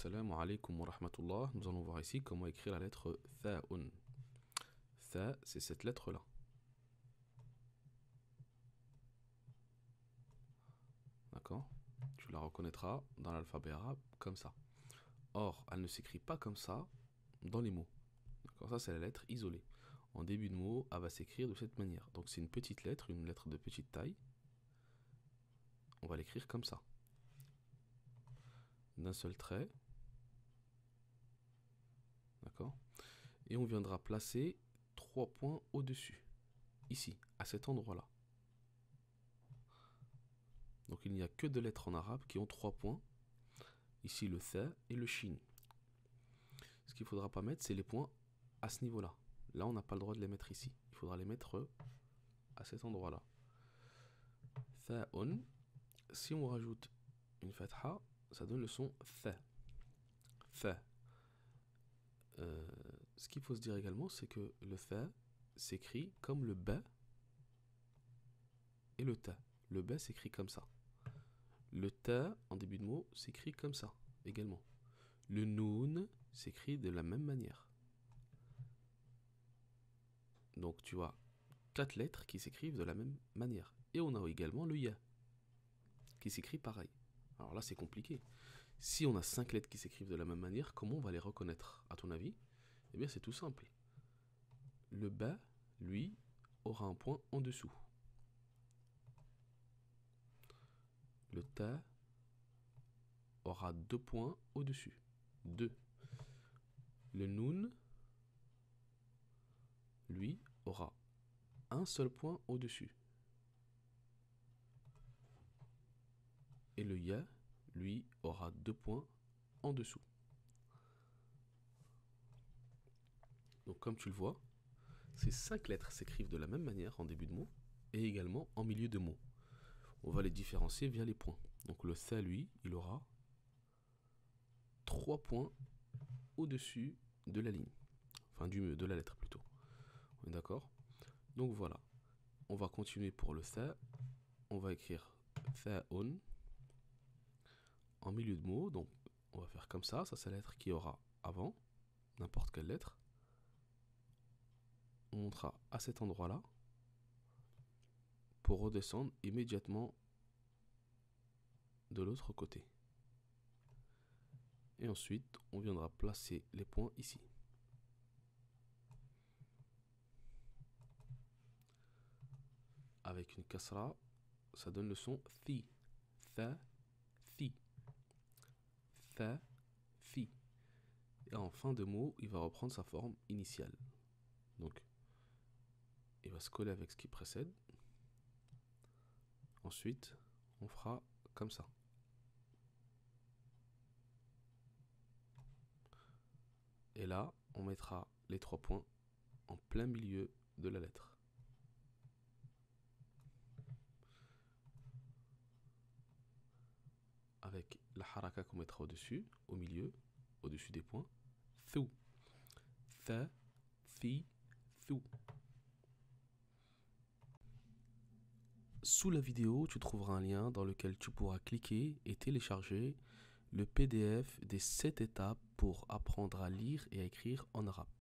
Assalamu alaikum wa rahmatullah. Nous allons voir ici comment écrire la lettre Tha'un. Tha, c'est cette lettre-là. D'accord? Tu la reconnaîtras dans l'alphabet arabe comme ça. Or, elle ne s'écrit pas comme ça dans les mots. D'accord? Ça, c'est la lettre isolée. En début de mot, elle va s'écrire de cette manière. Donc, c'est une petite lettre, une lettre de petite taille. On va l'écrire comme ça. D'un seul trait. D'accord? Et on viendra placer 3 points au-dessus. Ici, à cet endroit-là. Donc il n'y a que 2 lettres en arabe qui ont 3 points. Ici le tha et le shin. Ce qu'il ne faudra pas mettre, c'est les points à ce niveau-là. Là, on n'a pas le droit de les mettre ici. Il faudra les mettre à cet endroit-là. Tha'un. Si on rajoute une fatha, ça donne le son tha. Tha. Ce qu'il faut se dire également, c'est que le tha s'écrit comme le ba et le ta. Le ba s'écrit comme ça. Le ta, en début de mot, s'écrit comme ça, également. Le noun s'écrit de la même manière. Donc tu as 4 lettres qui s'écrivent de la même manière. Et on a également le ya, qui s'écrit pareil. Alors là, c'est compliqué. Si on a 5 lettres qui s'écrivent de la même manière, comment on va les reconnaître, à ton avis? Eh bien, c'est tout simple. Le ba, lui, aura un point en dessous. Le ta aura 2 points au-dessus. 2. Le noun, lui, aura un seul point au-dessus. Et le ya, lui, aura 2 points en dessous. Donc comme tu le vois, ces 5 lettres s'écrivent de la même manière en début de mot et également en milieu de mot. On va les différencier via les points. Donc le tha, lui, il aura 3 points au-dessus de la ligne. Enfin, de la lettre plutôt. On est d'accord? Donc voilà. On va continuer pour le tha. On va écrire tha'un en milieu de mot. Donc on va faire comme ça. Ça, c'est la lettre qui aura avant. N'importe quelle lettre. On montera à cet endroit-là pour redescendre immédiatement de l'autre côté. Et ensuite, on viendra placer les points ici. Avec une kasra, ça donne le son thi. Tha, thi. Tha, thi. Et en fin de mot, il va reprendre sa forme initiale. Donc, il va se coller avec ce qui précède. Ensuite, on fera comme ça. Et là, on mettra les 3 points en plein milieu de la lettre. Avec la haraka qu'on mettra au-dessus, au milieu, au-dessus des points. Thu. Tha, thi, thu. Sous la vidéo, tu trouveras un lien dans lequel tu pourras cliquer et télécharger le PDF des 7 étapes pour apprendre à lire et à écrire en arabe.